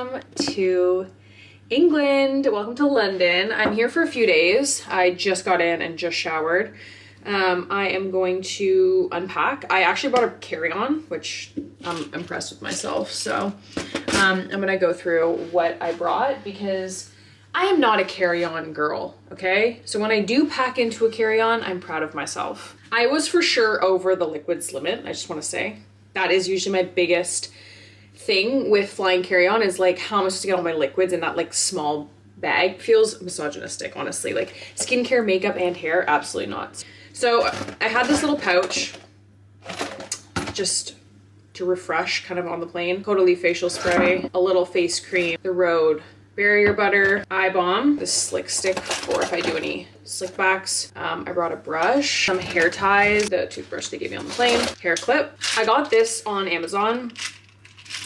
welcome to England. Welcome to London. I'm here for a few days. I just got in and just showered. I am going to unpack. I actually bought a carry-on, which I'm impressed with myself. So I'm gonna go through what I brought because I am not a carry-on girl, okay? So when I do pack into a carry-on, I'm proud of myself. I was for sure over the liquids limit, I just wanna say. That is usually my biggest thing with flying carry-on is like how am I supposed to get all my liquids in that like small bag? Feels misogynistic, honestly. Like skincare, makeup, and hair, absolutely not. So I had this little pouch just to refresh kind of on the plane. Caudalie facial spray, a little face cream, the Rhode barrier butter, eye balm, this slick stick for if I do any slick backs. I brought a brush, some hair ties, the toothbrush they gave me on the plane, hair clip. I got this on Amazon.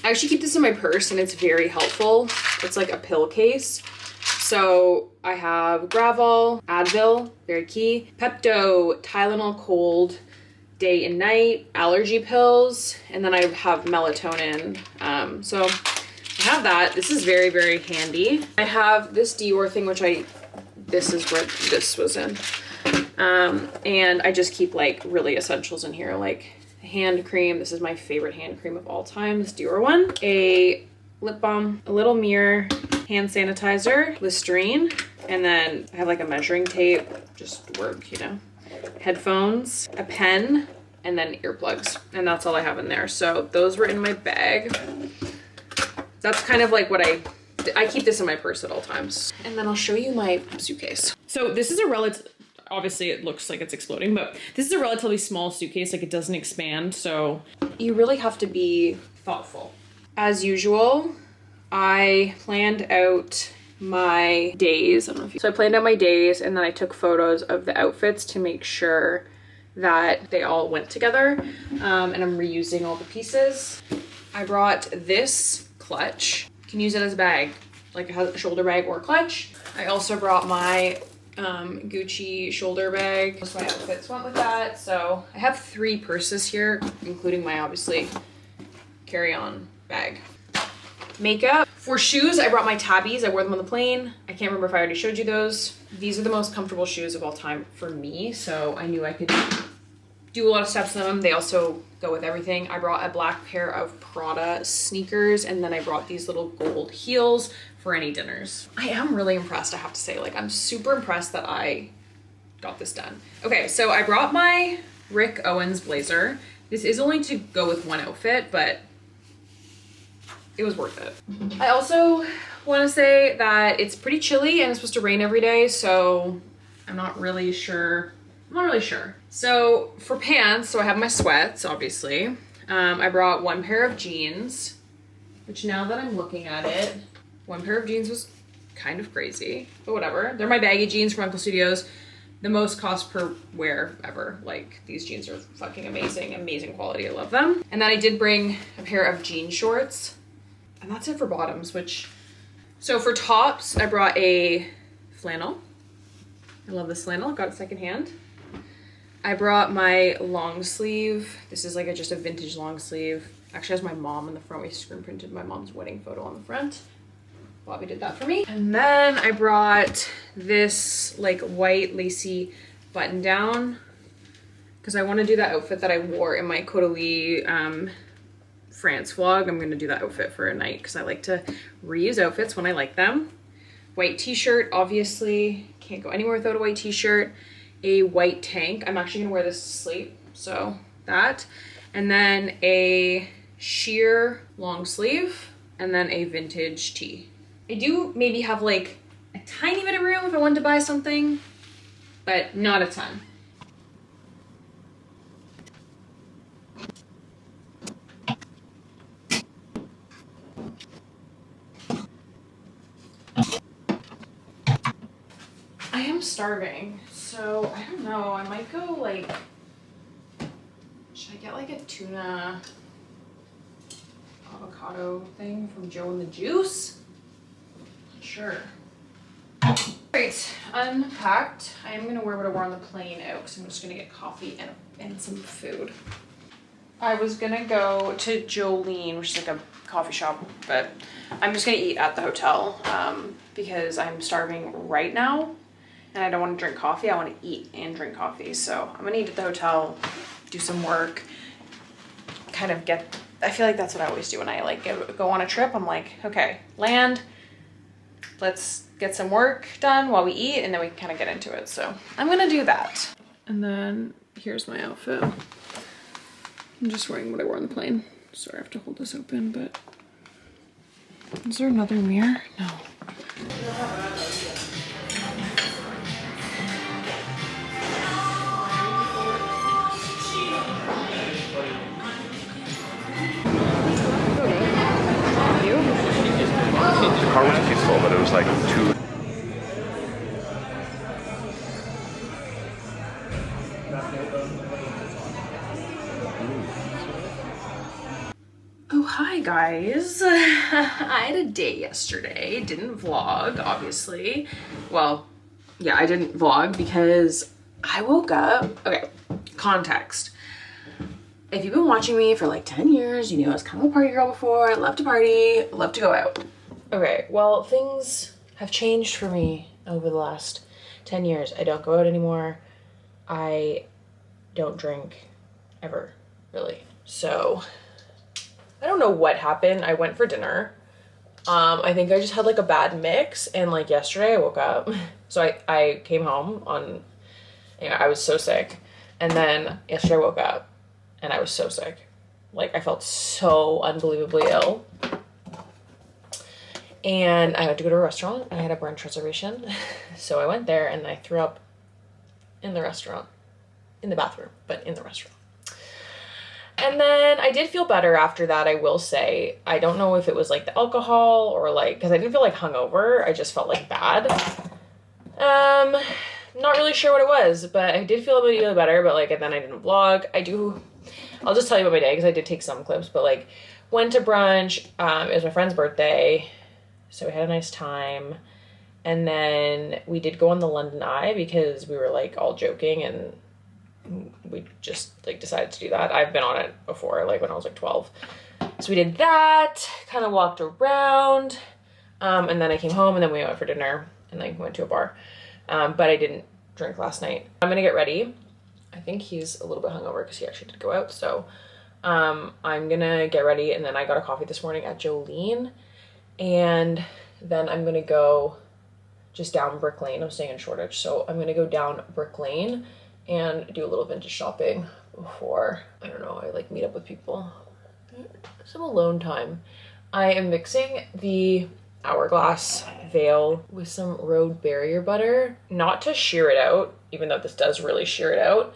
I actually keep this in my purse and it's very helpful. It's like a pill case. So I have Gravol, Advil, very key, Pepto, Tylenol cold, day and night, allergy pills, and then I have melatonin. So I have that. This is very, very handy. I have this Dior thing, which this is where this was in. And I just keep like really essentials in here, like hand cream. This is my favorite hand cream of all time, this Dior one. A lip balm, a little mirror, hand sanitizer, Listerine, and then I have like a measuring tape, just work, you know, headphones, a pen, and then earplugs. And that's all I have in there. So those were in my bag. That's kind of like what I keep this in my purse at all times. And then I'll show you my suitcase. So this is a relative, obviously it looks like it's exploding, but this is a relatively small suitcase, like it doesn't expand. So you really have to be thoughtful. As usual, I planned out my days. So I planned out my days and then I took photos of the outfits to make sure that they all went together. And I'm reusing all the pieces. I brought this clutch. You can use it as a bag, like a shoulder bag or clutch. I also brought my Gucci shoulder bag. Most of my outfits went with that. So I have 3 purses here, including my obviously carry-on bag. Makeup. For shoes, I brought my Tabbies. I wore them on the plane. I can't remember if I already showed you those. These are the most comfortable shoes of all time for me, so I knew I could do a lot of steps in them. They also go with everything. I brought a black pair of Prada sneakers, and then I brought these little gold heels for any dinners. I am really impressed, I have to say. Like, I'm super impressed that I got this done. Okay, so I brought my Rick Owens blazer. This is only to go with one outfit, but it was worth it. I also want to say that it's pretty chilly and it's supposed to rain every day, so I'm not really sure. So for pants, so I have my sweats, obviously. I brought one pair of jeans, which now that I'm looking at it, one pair of jeans was kind of crazy, but whatever. They're my baggy jeans from Uncle Studios. The most cost per wear ever. Like, these jeans are fucking amazing, amazing quality. I love them. And then I did bring a pair of jean shorts. And that's it for bottoms, so for tops, I brought a flannel. I love this flannel, got it secondhand. I brought my long sleeve. This is like just a vintage long sleeve. Actually has my mom in the front. We screen printed my mom's wedding photo on the front. Bobby did that for me. And then I brought this like white lacy button down because I want to do that outfit that I wore in my Caudalie France vlog. I'm gonna do that outfit for a night because I like to reuse outfits when I like them. White t-shirt, obviously. Can't go anywhere without a white t-shirt. A white tank. I'm actually gonna wear this to sleep, so that. And then a sheer long sleeve, and then a vintage tee. I do maybe have like a tiny bit of room if I wanted to buy something, but not a ton. I am starving, so I don't know. I might go like, should I get like a tuna avocado thing from Joe and the Juice? Not sure. Alright, unpacked. I am gonna wear what I wore on the plane out because I'm just gonna get coffee and some food. I was gonna go to Jolene, which is like a coffee shop, but I'm just gonna eat at the hotel because I'm starving right now and I don't want to drink coffee. I want to eat and drink coffee. So I'm gonna eat at the hotel, do some work, kind of get, I feel like that's what I always do when I like go on a trip. I'm like, okay, land, let's get some work done while we eat and then we can kind of get into it. So I'm gonna do that. And then here's my outfit. I'm just wearing what I wore on the plane. Sorry, I have to hold this open, but is there another mirror? No. The car was peaceful, but it was like too. Oh, hi guys. I had a day yesterday. Didn't vlog, obviously. Well, yeah, I didn't vlog because I woke up. Okay, context. If you've been watching me for like 10 years, you know I was kind of a party girl before. I love to party, love to go out. Okay, well, things have changed for me over the last 10 years. I don't go out anymore. I don't drink ever, really. So I don't know what happened. I went for dinner. I think I just had like a bad mix, and like yesterday I woke up. So I came home on, you know, I was so sick. And then yesterday I woke up and I was so sick. Like I felt so unbelievably ill. And I had to go to a restaurant. I had a brunch reservation. So I went there and I threw up in the restaurant, in the bathroom, but in the restaurant. And then I did feel better after that, I will say. I don't know if it was like the alcohol or like, because I didn't feel like hungover. I just felt like bad. Not really sure what it was, but I did feel a bit better, but like, and then I didn't vlog. I'll just tell you about my day because I did take some clips, but like went to brunch. It was my friend's birthday. So we had a nice time. And then we did go on the London Eye because we were like all joking and we just like decided to do that. I've been on it before, like when I was like 12. So we did that, kind of walked around, and then I came home and then we went for dinner and then went to a bar. But I didn't drink last night. I'm gonna get ready. I think he's a little bit hungover because he actually did go out. So I'm gonna get ready, and then I got a coffee this morning at Jolene, and then I'm gonna go just down Brick Lane. I'm staying in Shoreditch, so I'm gonna go down Brick Lane and do a little vintage shopping before, I don't know, I like meet up with people. Some alone time. I am mixing the Hourglass veil with some road barrier butter, not to sheer it out, even though this does really sheer it out,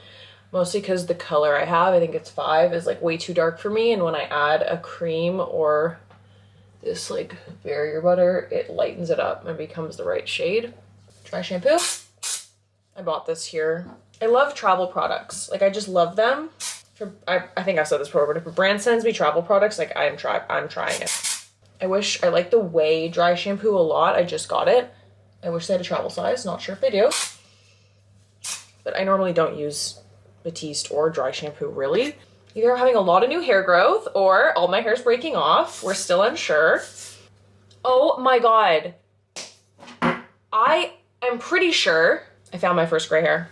mostly because the color I have, I think it's 5, is like way too dark for me, and when I add a cream or this like barrier butter, it lightens it up and becomes the right shade. Dry shampoo. I bought this here. I love travel products. Like I just love them. I think I've said this before, but if a brand sends me travel products, like I'm trying it. I like the Way dry shampoo a lot. I just got it. I wish they had a travel size. Not sure if they do. But I normally don't use Batiste or dry shampoo really. Either I'm having a lot of new hair growth or all my hair's breaking off. We're still unsure. Oh my God. I am pretty sure I found my first gray hair.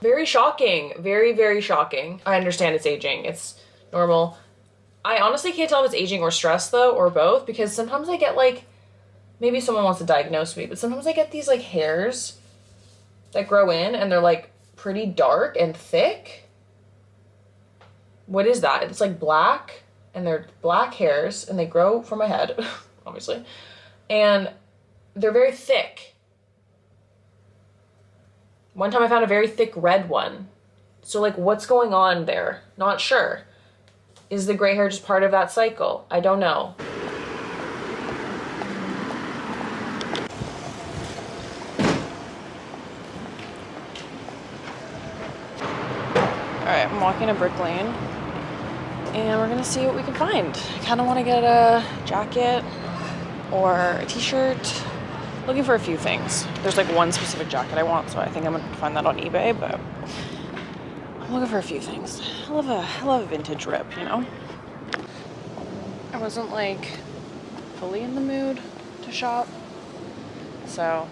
Very shocking. Very, very shocking. I understand it's aging. It's normal. I honestly can't tell if it's aging or stress though, or both, because sometimes I get like, maybe someone wants to diagnose me, but sometimes I get these like hairs that grow in and they're like pretty dark and thick. What is that? It's like black, and they're black hairs and they grow from my head, obviously. And they're very thick. One time I found a very thick red one. So like what's going on there? Not sure. Is the gray hair just part of that cycle? I don't know. All right, I'm walking to Brick Lane and we're gonna see what we can find. I kind of want to get a jacket or a t-shirt. Looking for a few things. There's like one specific jacket I want, so I think I'm gonna find that on eBay, but I'm looking for a few things. I love a vintage rip, you know? I wasn't like fully in the mood to shop, so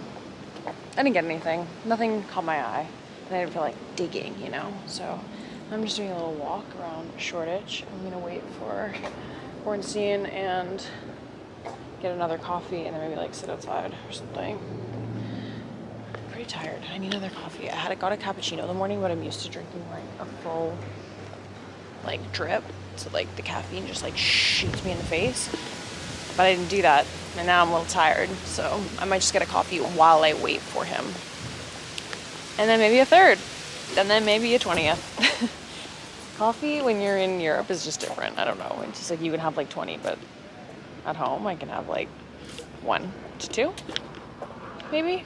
I didn't get anything. Nothing caught my eye. And I didn't feel like digging, you know? So I'm just doing a little walk around Shoreditch. I'm gonna wait for Ornstein and get another coffee and then maybe like sit outside or something. I'm pretty tired. I need another coffee. I got a cappuccino in the morning, but I'm used to drinking like a full like drip. So like the caffeine just like shoots me in the face. But I didn't do that. And now I'm a little tired. So I might just get a coffee while I wait for him. And then maybe a third. And then maybe a 20th. Coffee when you're in Europe is just different. I don't know. It's just like you can have like 20, but at home I can have like 1 to 2, maybe.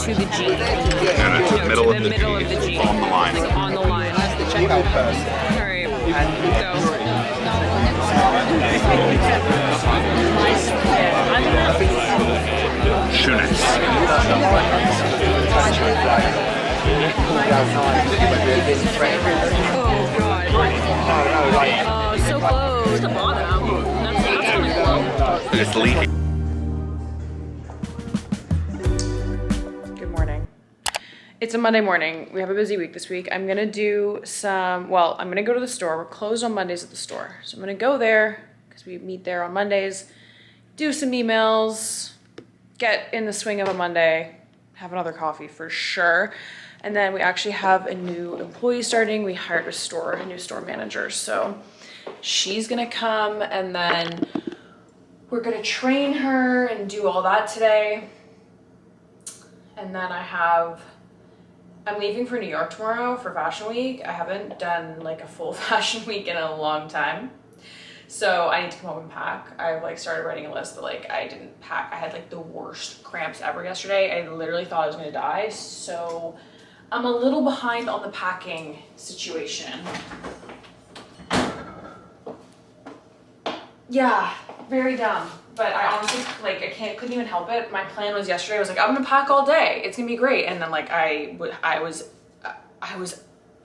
To the G. And to the middle of the G. On the line. Like on the line. Alright, go. Shoeness. Oh god. Oh, so close. The bottom. That's really low. It's leaking. It's a Monday morning. We have a busy week this week. I'm gonna do I'm gonna go to the store. We're closed on Mondays at the store. So I'm gonna go there because we meet there on Mondays, do some emails, get in the swing of a Monday, have another coffee for sure. And then we actually have a new employee starting. We hired a new store manager. So she's gonna come and then we're gonna train her and do all that today. And then I'm leaving for New York tomorrow for Fashion Week. I haven't done like a full Fashion Week in a long time. So I need to come home and pack. I've like started writing a list, but like I didn't pack. I had like the worst cramps ever yesterday. I literally thought I was gonna die. So I'm a little behind on the packing situation. Yeah, very dumb. But I honestly, like, couldn't even help it. My plan was yesterday, I was like, I'm gonna pack all day. It's gonna be great. And then like, I was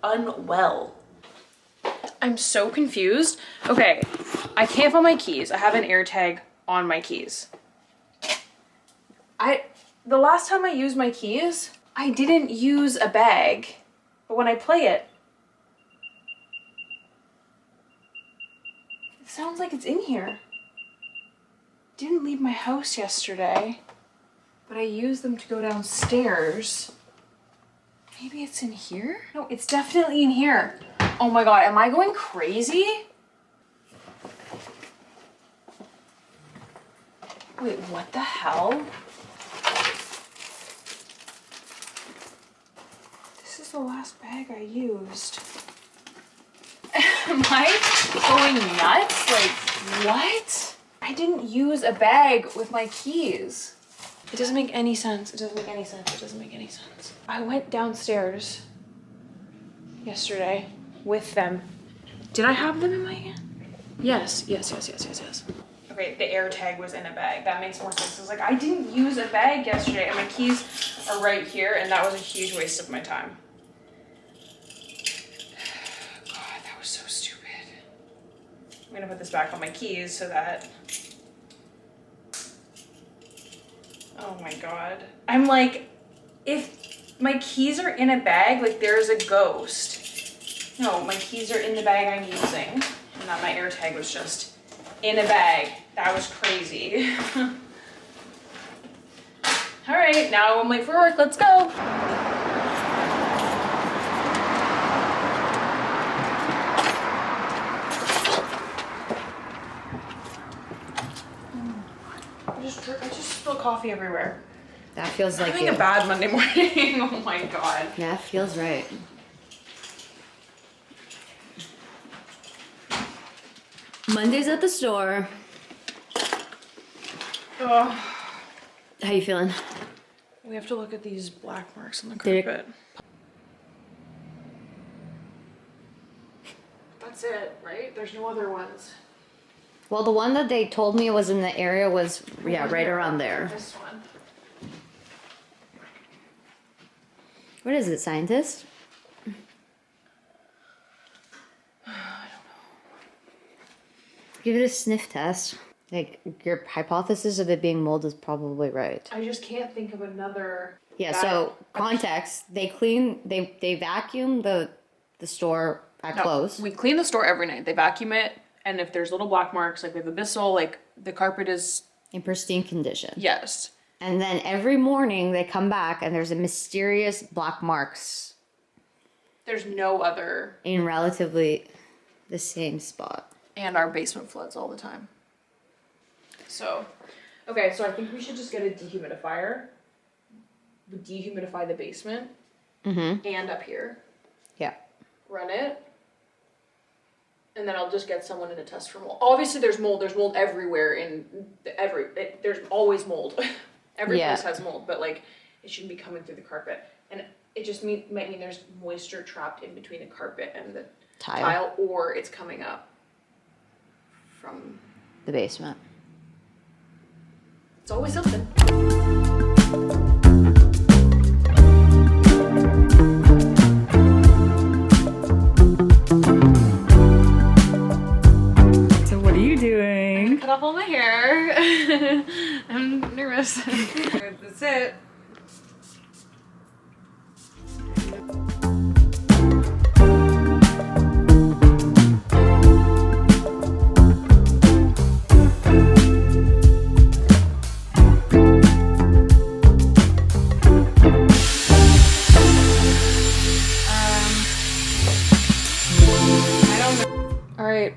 unwell. I'm so confused. Okay, I can't find my keys. I have an air tag on my keys. The last time I used my keys, I didn't use a bag. But when I play it, it sounds like it's in here. Didn't leave my house yesterday, but I used them to go downstairs. Maybe it's in here? No, it's definitely in here. Oh my god, am I going crazy? Wait, what the hell? This is the last bag I used. Am I going nuts? Like, what? I didn't use a bag with my keys. It doesn't make any sense. It doesn't make any sense. It doesn't make any sense. I went downstairs yesterday with them. Did I have them in my hand? Yes. Okay, the air tag was in a bag. That makes more sense. I was like, I didn't use a bag yesterday and my keys are right here and that was a huge waste of my time. God, that was so stupid. I'm gonna put this back on my keys so that, oh my god. I'm like, if my keys are in a bag, like there's a ghost. No, my keys are in the bag I'm using. And that my air tag was just in a bag. That was crazy. All right, now I'm late for work, let's go. I just spilled coffee everywhere. That feels like having a bad Monday morning. Oh my god. Yeah, feels right. Mondays at the store. Oh, How you feeling? We have to look at these black marks on the Did it- carpet. That's it, right? There's no other ones. Well, the one that they told me was in the area was, yeah, right around there. This one. What is it, scientist? Give it a sniff test. Like, your hypothesis of it being mold is probably right. I just can't think of another. Yeah, that- so context, they vacuum the store at No, close. we clean the store every night. They vacuum it, and if there's little black marks, like we have abyssal, like the carpet is In pristine condition. yes. And then every morning they come back and there's a mysterious black marks There's no other, in relatively the same spot. and our basement floods all the time. So, okay, so I think we should just get a dehumidifier. We dehumidify the basement and up here. Yeah. Run it. And then I'll just get someone in to test for mold. Obviously, there's mold. There's mold everywhere. There's always mold. Every Yeah. place has mold, but like it shouldn't be coming through the carpet. And it just might mean there's moisture trapped in between the carpet and the tile, or it's coming up from. The basement. It's always something. So what are you doing? Cut off all my hair. I'm nervous. That's it. All right,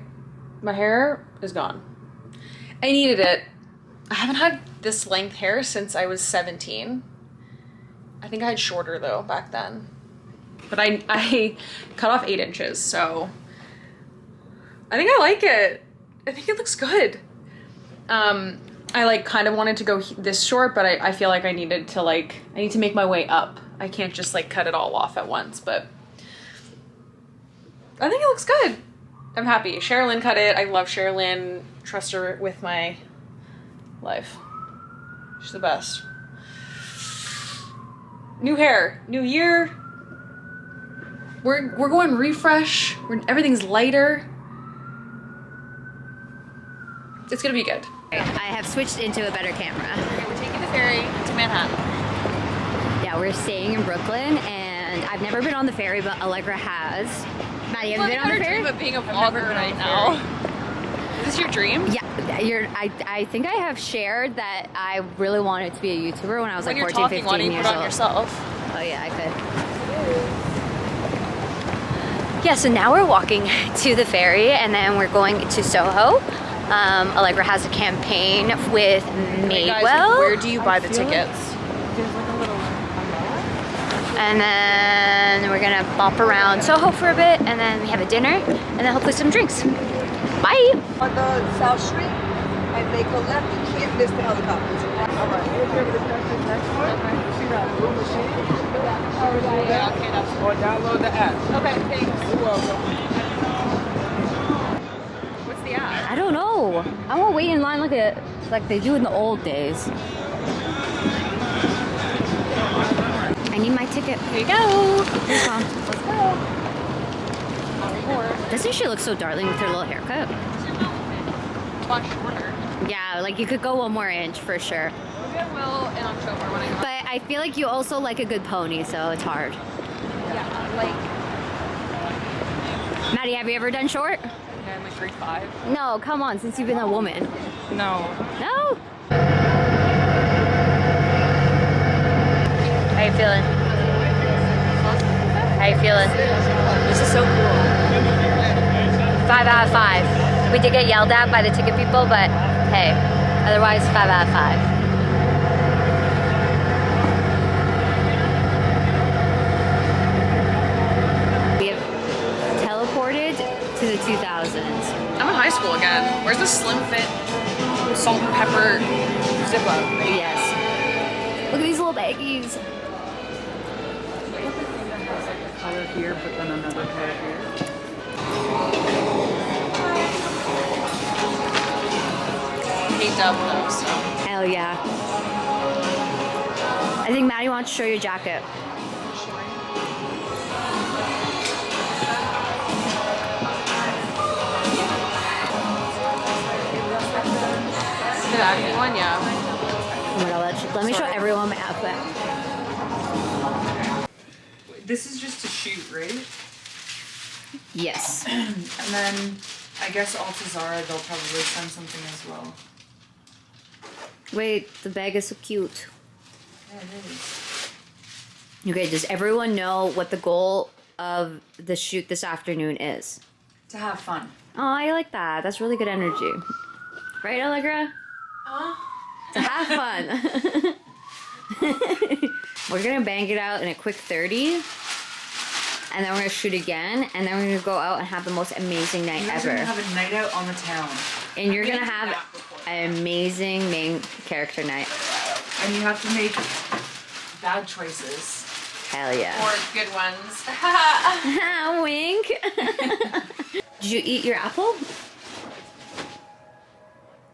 my hair is gone. I needed it. I haven't had this length hair since I was 17. I think I had shorter though back then. But I cut off 8 inches, so I think I like it. I think it looks good. I like kind of wanted to go this short, but I feel like I need to make my way up. I can't just like cut it all off at once, but I think it looks good. I'm happy. Sherilyn cut it. I love Sherilyn. Trust her with my life. She's the best. New hair, new year. We're going refresh. Everything's lighter. It's gonna be good. I have switched into a better camera. Okay, we're taking the ferry to Manhattan. Yeah, we're staying in Brooklyn and I've never been on the ferry, but Allegra has. Maddie, have you been on the ferry? Of being a vlogger right now. Is this your dream? Yeah, I think I have shared that I really wanted to be a YouTuber when I was When like you're 14, talking, 15 why don't you years put on old. yourself? Oh yeah, I could. Yeah, so now we're walking to the ferry and then we're going to Soho. Allegra has a campaign with Madewell. Guys, where do you buy the tickets? And then we're gonna bop around Soho for a bit and then we have a dinner and then hopefully some drinks. Bye! On the South Street and make a left. You can't miss the helicopters. All right. Next one. See that blue machine? Yeah, okay, that's Or download the app. okay, thanks. You're welcome. What's the app? I don't know. I won't wait in line like they do in the old days. I need my ticket. Here you go. Here's Mom. Let's go. Doesn't she look so darling with her little haircut? Much shorter. Yeah, like you could go one more inch for sure. Maybe I will in October when I go. But I feel like you also like a good pony, so it's hard. Yeah, like Maddie, have you ever done short? I'm like grade 5. No, come on, since you've been a woman. No. No? How you feeling? How you feeling? This is so cool. 5 out of 5. We did get yelled at by the ticket people, but hey, otherwise 5 out of 5. We have teleported to the 2000s. I'm in high school again. Where's the slim fit salt and pepper zip up? Yes. Look at these little baggies. Color here, but then another color here. Hate double, so. Hell yeah. I think Maddie wants to show your jacket. Did I get one? Yeah. Oh my god, let me show everyone my outfit. This is just to shoot, right? Yes. And then I guess all to Zara, they'll probably send something as well. Wait, the bag is so cute. Yeah, it is. Okay, does everyone know what the goal of the shoot this afternoon is? To have fun. Oh, I like that. That's really good energy. Right, Allegra? To have fun. We're gonna bang it out in a quick 30. And then we're gonna shoot again. And then we're gonna go out and have the most amazing night You guys ever. are gonna have a night out on the town. And you're gonna have an amazing main character night. And you have to make bad choices. Hell yeah. Or good ones. Wink. Did you eat your apple?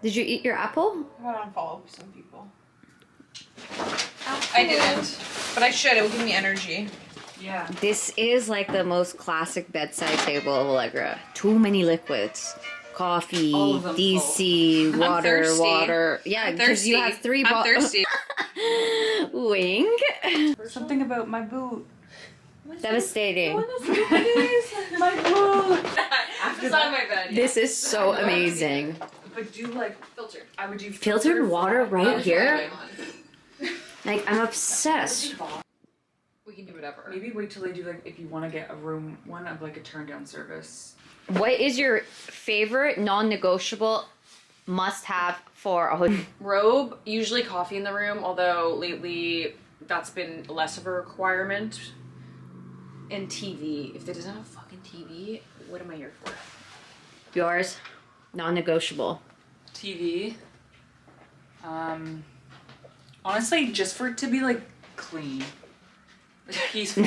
Did you eat your apple? I gotta unfollow some people. I didn't, but I should. It will give me energy. Yeah. This is like the most classic bedside table of Allegra. Too many liquids. Coffee, All of them DC, water, thirsty. water. Yeah, I'm because you thirsty. have 3 I'm bottles. thirsty. Wink. Something about my boot. Devastating. My boot. It's on my bed. This is so amazing. But do like Filtered. I would do Filtered water right here? We Like, I'm obsessed. can do whatever. Maybe wait till they do like if you want to get a room one of like a turn down service. What is your favorite non-negotiable must-have for a hotel? Robe, usually coffee in the room, although lately that's been less of a requirement. And TV. If they doesn't have a fucking TV, what am I here for? Yours? Non-negotiable. TV. Honestly, just for it to be like clean, like peaceful.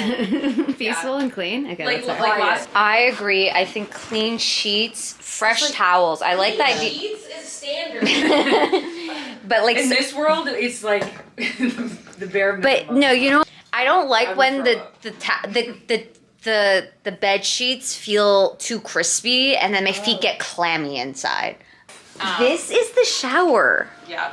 Peaceful and clean? Okay, Like that's last I agree. I think clean sheets, fresh towels. I like that. sheets is standard. But like, In this world, it's like the bare minimum. but no, you know, I don't like would when throw the bed sheets feel too crispy and then my feet get clammy inside. This is the shower. Yeah.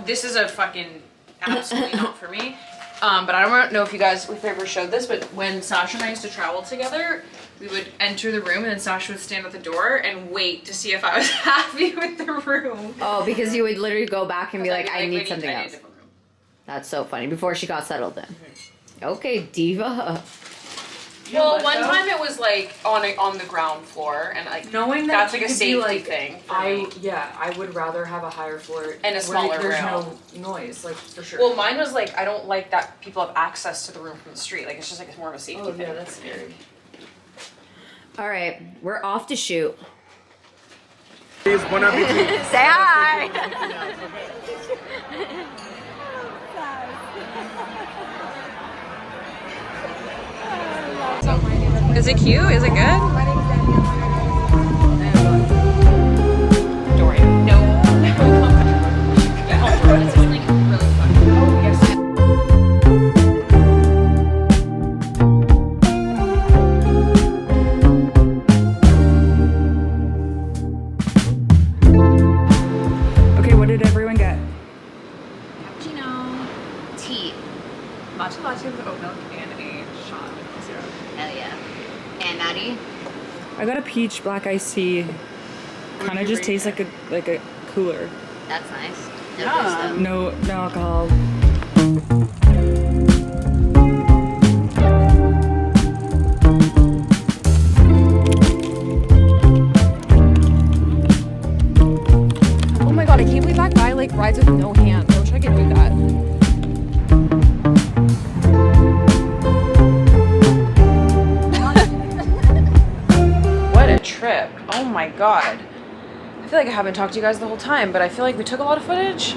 This is a fucking absolutely not for me. But I don't know if you guys, if I ever showed this, but when Sasha and I used to travel together, we would enter the room and then Sasha would stand at the door and wait to see if I was happy with the room. Oh, because you would literally go back and be like, I "Wait, need something a else. different room." That's so funny. Before she got settled in. Okay, diva. Well, one time it was like on the ground floor, and like knowing that that's like you a could safety be like, thing. For me. I would rather have a higher floor And a where smaller there's room. no noise, like for sure. Well, mine was like I don't like that people have access to the room from the street. Like it's just like it's more of a safety oh thing. yeah, that's scary. All right, we're off to shoot. Bon appetit. Say hi. Is it cute? Is it good? Dorian. No. This is like really fun. Oh, yes. Okay, what did everyone get? Cappuccino. Tea. Matcha latte with oat milk and a shot of syrup. Hell yeah. And Maddie? I got a peach black iced tea. Kind of just tastes like a cooler. That's nice. Yeah. No alcohol. Oh my god, I can't believe that guy like rides with no hands. I wish I could do that. What a trip. Oh my god. I feel like I haven't talked to you guys the whole time, but I feel like we took a lot of footage.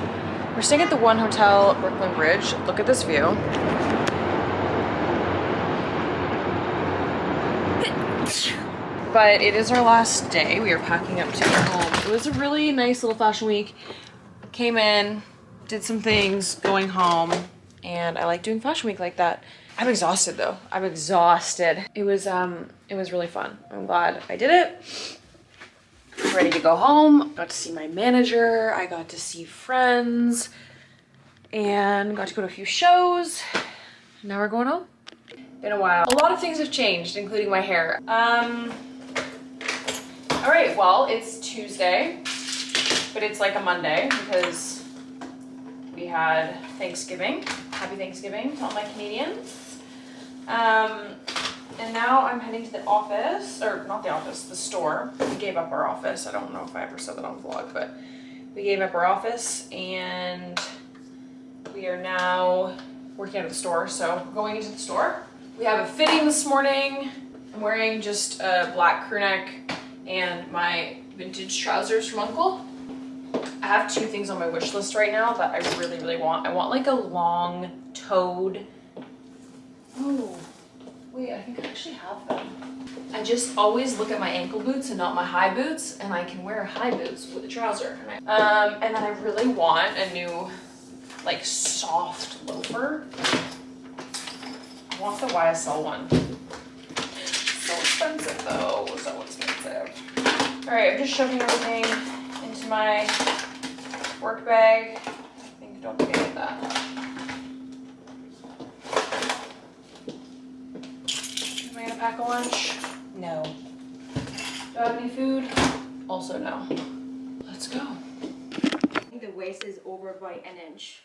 We're staying at the One Hotel Brooklyn Bridge. Look at this view. But it is our last day. We are packing up to go home. It was a really nice little fashion week. Came in, did some things, going home, and I like doing fashion week like that. I'm exhausted though. I'm exhausted. It was really fun. I'm glad I did it. I'm ready to go home. Got to see my manager. I got to see friends and got to go to a few shows. Now we're going home. Been a while. A lot of things have changed, including my hair. All right, well, it's Tuesday, but it's like a Monday because we had Thanksgiving. Happy Thanksgiving to all my Canadians. And now I'm heading to the office, or not the office, the store. We gave up our office. I don't know if I ever said that on the vlog, but we gave up our office and we are now working out of the store. So going into the store. We have a fitting this morning. I'm wearing just a black crew neck and my vintage trousers from Uncle. I have two things on my wish list right now that I really, really want. I want like a long toed. Oh, wait, I think I actually have them. I just always look at my ankle boots and not my high boots, and I can wear high boots with a trouser. And then I really want a new like soft loafer. I want the YSL one. So expensive though, so expensive. All right, I'm just shoving everything into my work bag. I think, don't forget that. Am I gonna pack a lunch? No. Do I have any food? Also no. Let's go. I think the waist is over by an inch.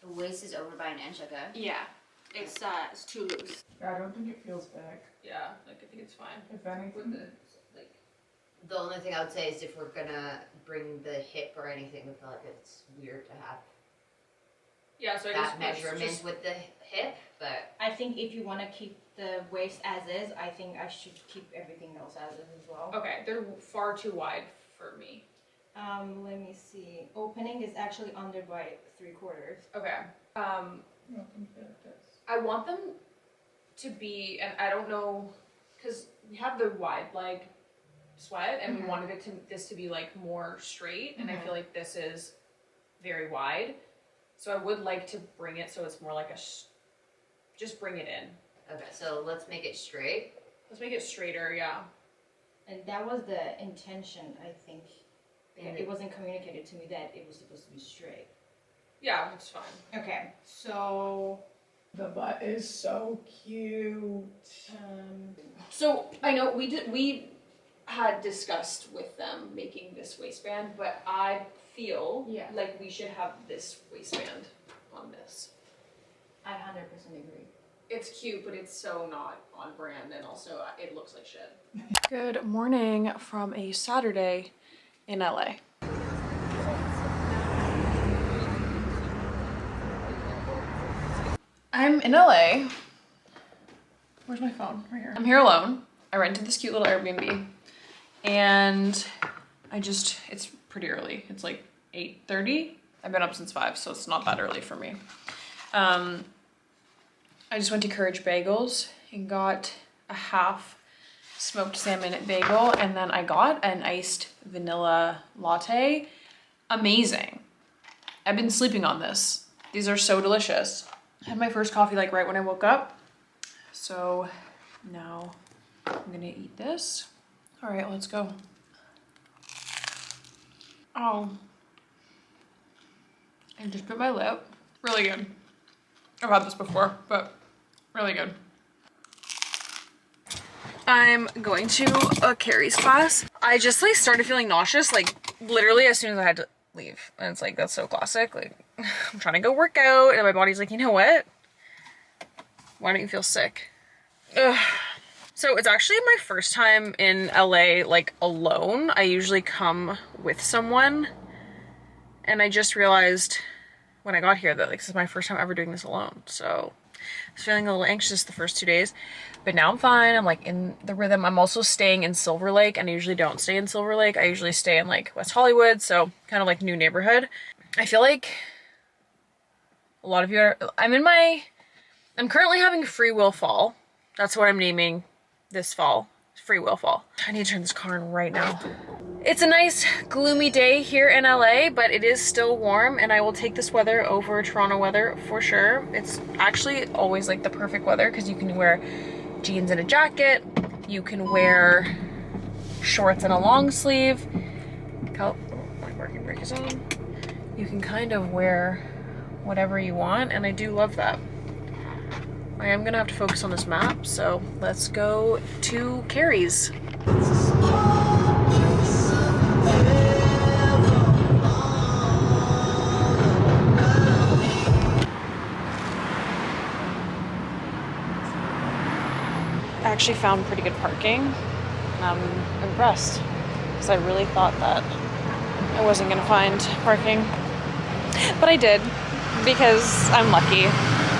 The waist is over by an inch, okay? Yeah, it's too loose. Yeah, I don't think it feels big. Yeah, like I think it's fine. If anything, The only thing I would say is if we're gonna bring the hip or anything, we feel like it's weird to have Yeah, so I that guess measurement with the hip, but I think if you want to keep the waist as is, I think I should keep everything else as is as well. okay, they're far too wide for me. Let me see. Opening is actually under by 3/4. Okay. I want them to be, and I don't know, because we have the wide leg sweat, and we wanted this to be like more straight, and I feel like this is very wide. So I would like to bring it so it's more like just bring it in. okay, so let's make it straight. Let's make it straighter, yeah. And that was the intention, I think. And It wasn't communicated to me that it was supposed to be straight. Yeah, it's fine. Okay, so the butt is so cute. So I know we had discussed with them making this waistband, but I feel like we should have this waistband on this. I 100% agree. It's cute, but it's so not on brand, and also it looks like shit. Good morning from a Saturday in LA. I'm in LA. Where's my phone? Right here. I'm here alone. I rented this cute little Airbnb, and it's pretty early. It's like 8:30. I've been up since 5, so it's not that early for me. I just went to Courage Bagels and got a half smoked salmon bagel, and then I got an iced vanilla latte. Amazing. I've been sleeping on this. These are so delicious. I had my first coffee like right when I woke up. So now I'm gonna eat this. All right, let's go. Oh, I just bit my lip. Really good. I've had this before, but really good. I'm going to Carrie's class. I just like started feeling nauseous, like literally as soon as I had to leave. And it's like, that's so classic. Like I'm trying to go work out and my body's like, you know what? Why don't you feel sick? Ugh. So it's actually my first time in LA, like alone. I usually come with someone. And I just realized when I got here that like this is my first time ever doing this alone. So I was feeling a little anxious the first 2 days, But now I'm fine. I'm like in the rhythm. I'm also staying in Silver Lake, and I usually don't stay in Silver Lake. I usually stay in like West Hollywood, so kind of like new neighborhood. I feel like a lot of you are, I'm currently having free will fall. That's what I'm naming this fall. Free will fall. I need to turn this car on right now. It's a nice gloomy day here in LA, but it is still warm, and I will take this weather over Toronto weather for sure. It's actually always like the perfect weather because you can wear jeans and a jacket. You can wear shorts and a long sleeve. Oh, my parking brake is on. You can kind of wear whatever you want, and I do love that. I am gonna have to focus on this map, so let's go to Carrie's. I actually found pretty good parking, and I'm impressed because I really thought that I wasn't gonna find parking, but I did because I'm lucky,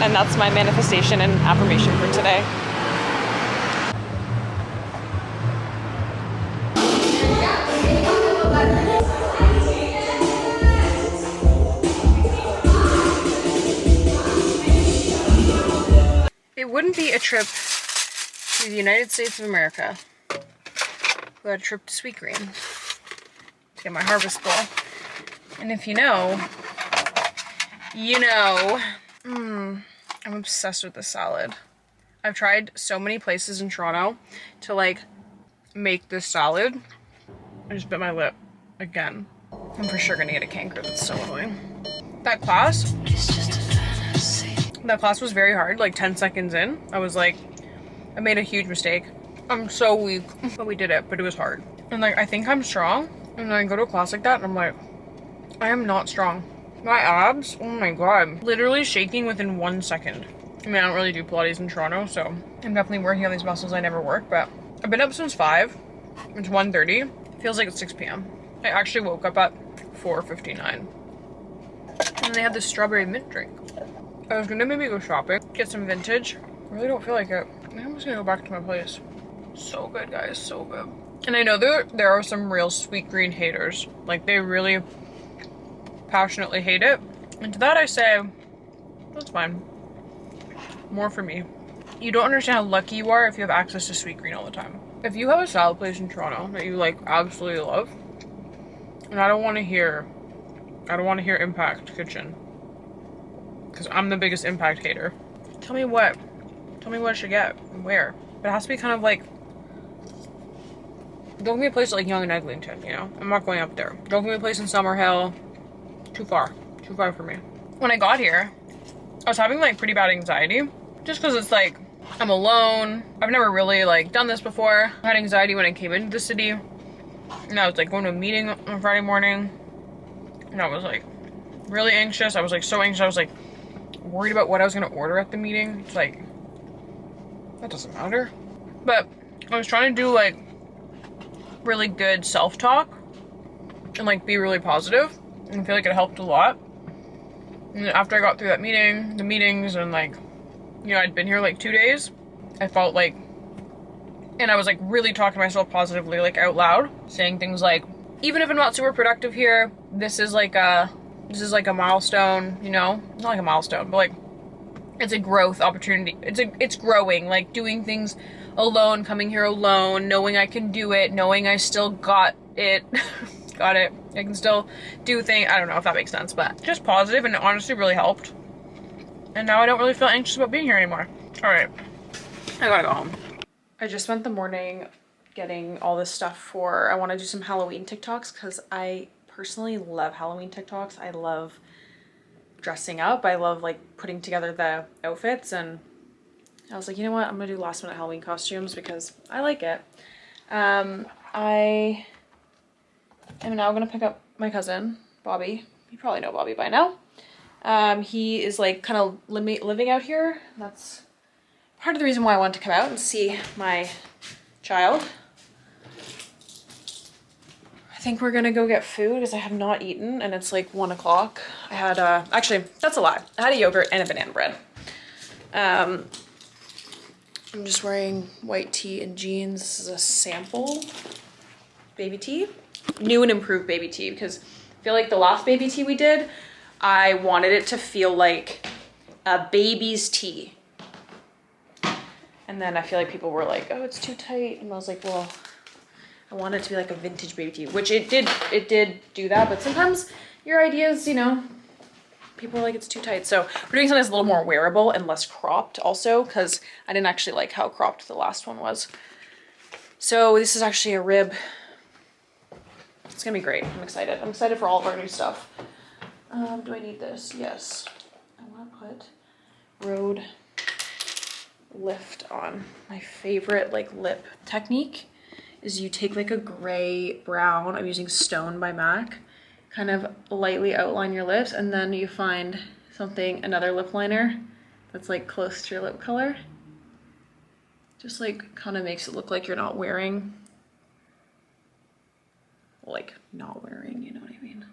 and that's my manifestation and affirmation for today. It wouldn't be a trip to the United States of America without a trip to Sweet Green to get my harvest bowl. And if you know, you know. I'm obsessed with this salad. I've tried so many places in Toronto to like make this salad. I just bit my lip again. I'm for sure gonna get a canker. That's so annoying. That class was very hard. Like 10 seconds in, I was like, I made a huge mistake. I'm so weak, but we did it, but it was hard. And like, I think I'm strong. And then I go to a class like that and I'm like, I am not strong. My abs, oh my god, literally shaking within 1 second. I mean, I don't really do Pilates in Toronto, so I'm definitely working on these muscles I never work, but I've been up since 5. It's 1:30. Feels like it's 6 p.m. I actually woke up at 4:59. And they had this strawberry mint drink. I was gonna maybe go shopping, get some vintage. I really don't feel like it. I'm just gonna go back to my place. So good, guys, so good. And I know there are some real Sweet Green haters. Like, they really passionately hate it, and to that I say, that's fine. More for me. You don't understand how lucky you are if you have access to Sweet Green all the time. If you have a salad place in Toronto that you like absolutely love, and I don't want to hear Impact Kitchen, because I'm the biggest Impact hater. Tell me what I should get and where. But it has to be kind of like, don't give me a place like Yonge and Eglinton, you know? I'm not going up there. Don't give me a place in Summerhill. Too far for me. When I got here, I was having like pretty bad anxiety, just because it's like, I'm alone. I've never really like done this before. I had anxiety when I came into the city, and I was like going to a meeting on Friday morning, and I was like really anxious. I was like so anxious. I was like worried about what I was gonna order at the meeting. It's like, that doesn't matter. But I was trying to do like really good self-talk and like be really positive. And I feel like it helped a lot. And after I got through that meeting, the meetings, and like, you know, I'd been here like 2 days, I felt like, and I was like really talking to myself positively, like out loud, saying things like, even if I'm not super productive here, this is like a milestone, you know? Not like a milestone, but like, it's a growth opportunity. It's growing, like doing things alone, coming here alone, knowing I can do it, knowing I still got it. Got it. I can still do things. I don't know if that makes sense, but just positive, and it honestly really helped. And now I don't really feel anxious about being here anymore. All right, I gotta go home. I just spent the morning getting all this stuff for, I want to do some Halloween TikToks because I personally love Halloween TikToks. I love dressing up. I love like putting together the outfits, and I was like, you know what? I'm gonna do last minute Halloween costumes because I like it. I am now gonna pick up my cousin, Bobby. You probably know Bobby by now. He is like kind of living out here. That's part of the reason why I wanted to come out and see my child. I think we're gonna go get food because I have not eaten and it's like 1 o'clock. I had actually, that's a lie. I had a yogurt and a banana bread. I'm just wearing white tee and jeans. This is a sample baby tee. New and improved baby tee, because I feel like the last baby tee we did, I wanted it to feel like a baby's tee. And then I feel like people were like, oh, it's too tight. And I was like, well, I want it to be like a vintage baby tee, which it did do that. But sometimes your ideas, you know, people are like, it's too tight. So we're doing something that's a little more wearable and less cropped also, because I didn't actually like how cropped the last one was. So this is actually a rib. It's gonna be great. I'm excited. I'm excited for all of our new stuff. Do I need this? Yes. I want to put Road Lift on. My favorite like lip technique is you take like a gray brown, I'm using Stone by MAC, kind of lightly outline your lips, and then you find something, another lip liner that's like close to your lip color. Just like kind of makes it look like you're not wearing, like not wearing, you know what I mean?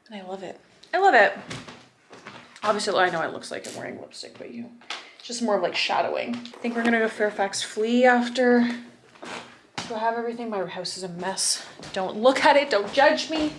And I love it. I love it. Obviously, I know it looks like I'm wearing lipstick, but it's just more of like shadowing. I think we're gonna go Fairfax Flea after. Do I have everything? My house is a mess. Don't look at it, don't judge me.